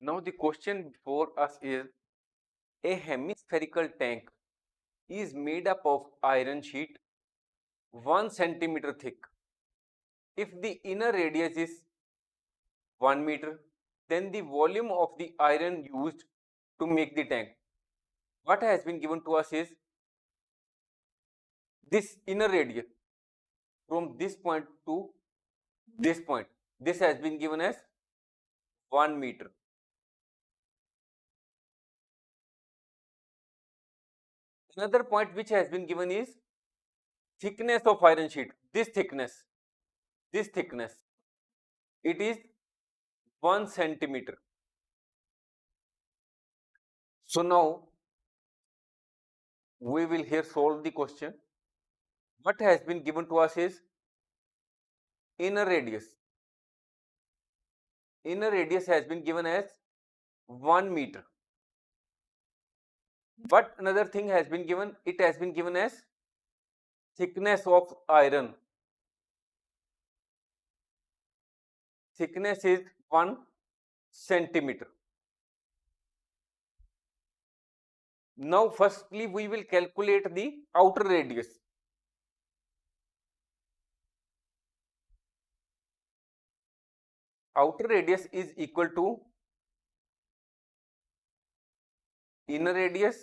Now the question before us is, a hemispherical tank is made up of iron sheet 1 centimeter thick. If the inner radius is 1 meter, then the volume of the iron used to make the tank. What has been given to us is this inner radius from this point to this point. This has been given as 1 meter. Another point which has been given is thickness of iron sheet. This thickness, it is 1 centimeter. So now we will here solve the question. What has been given to us is inner radius. Inner radius has been given as 1 meter. What another thing has been given? It has been given as thickness of iron. Thickness is 1 centimeter. Now firstly we will calculate the outer radius. Outer radius is equal to inner radius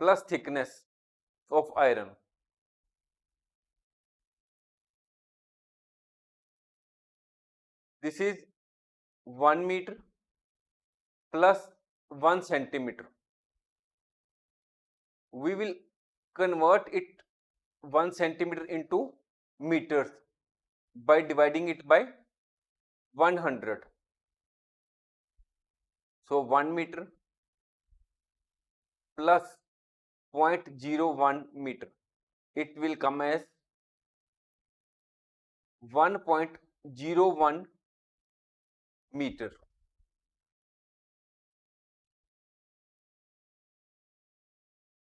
plus thickness of iron. This is 1 meter plus 1 centimeter. We will convert it 1 centimeter into meters by dividing it by 100. So 1 meter plus 0.01 meter, it will come as 1.01 meter.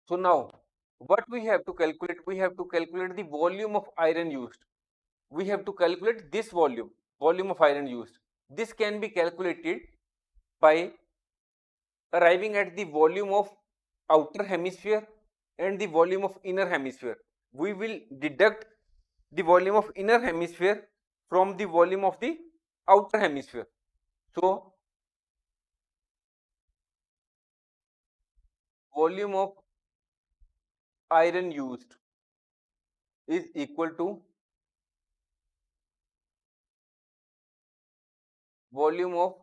So now what we have to calculate? We have to calculate the volume of iron used. We have to calculate this volume of iron used. This can be calculated by arriving at the volume of outer hemisphere and the volume of inner hemisphere. We will deduct the volume of inner hemisphere from the volume of the outer hemisphere. So volume of iron used is equal to volume of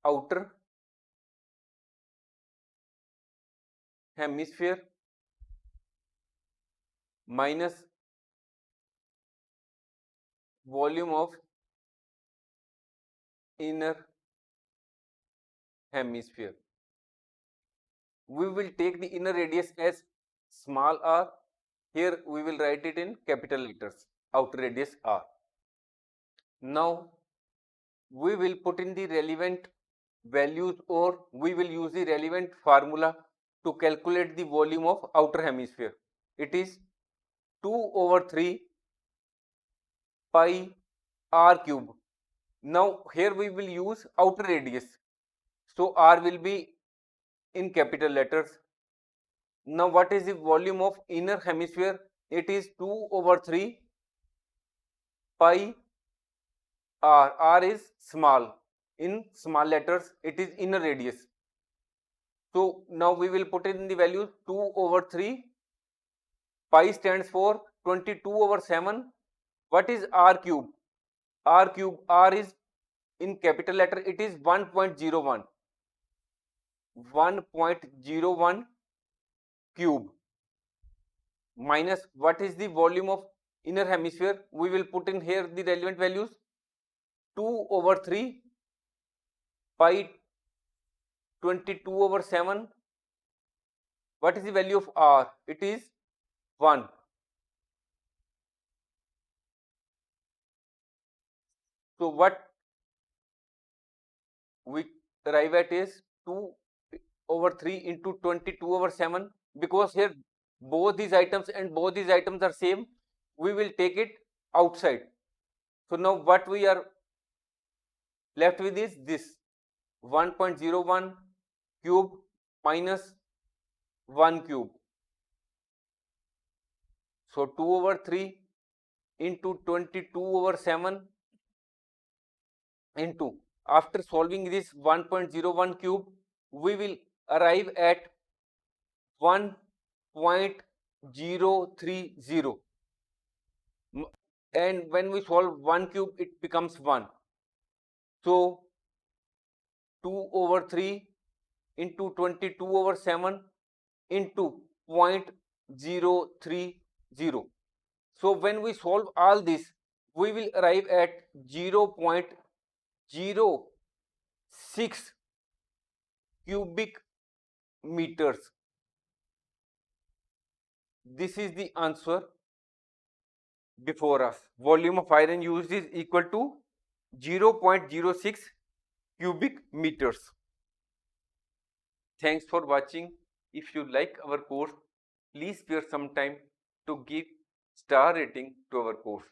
outer hemisphere minus volume of inner hemisphere. We will take the inner radius as small r. Here we will write it in capital letters, outer radius r. Now we will put in the relevant values, or we will use the relevant formula to calculate the volume of outer hemisphere. It is 2/3 pi r cube. Now here we will use outer radius, so r will be in capital letters. Now what is the volume of inner hemisphere? It is 2/3 pi r. R is small, in small letters it is inner radius. So now we will put in the values. 2/3 pi stands for 22/7. What is r cube? R cube, r is in capital letter, it is 1.01. 1.01 cube minus what is the volume of inner hemisphere? We will put in here the relevant values. 2/3 pi 22/7. What is the value of r? It is 1. So what we arrive at is 2/3 into 22/7, because here both these items are same. We will take it outside. So now what we are Left with is this 1.01 cube minus 1 cube. So 2/3 into 22/7 into, after solving this 1.01 cube, we will arrive at 1.030, and when we solve 1 cube it becomes 1. So 2/3 into 22/7 into 0.030. So when we solve all this, we will arrive at 0.06 cubic meters. This is the answer before us. Volume of iron used is equal to 0.06 cubic meters. Thanks for watching. If you like our course, please spare some time to give star rating to our course.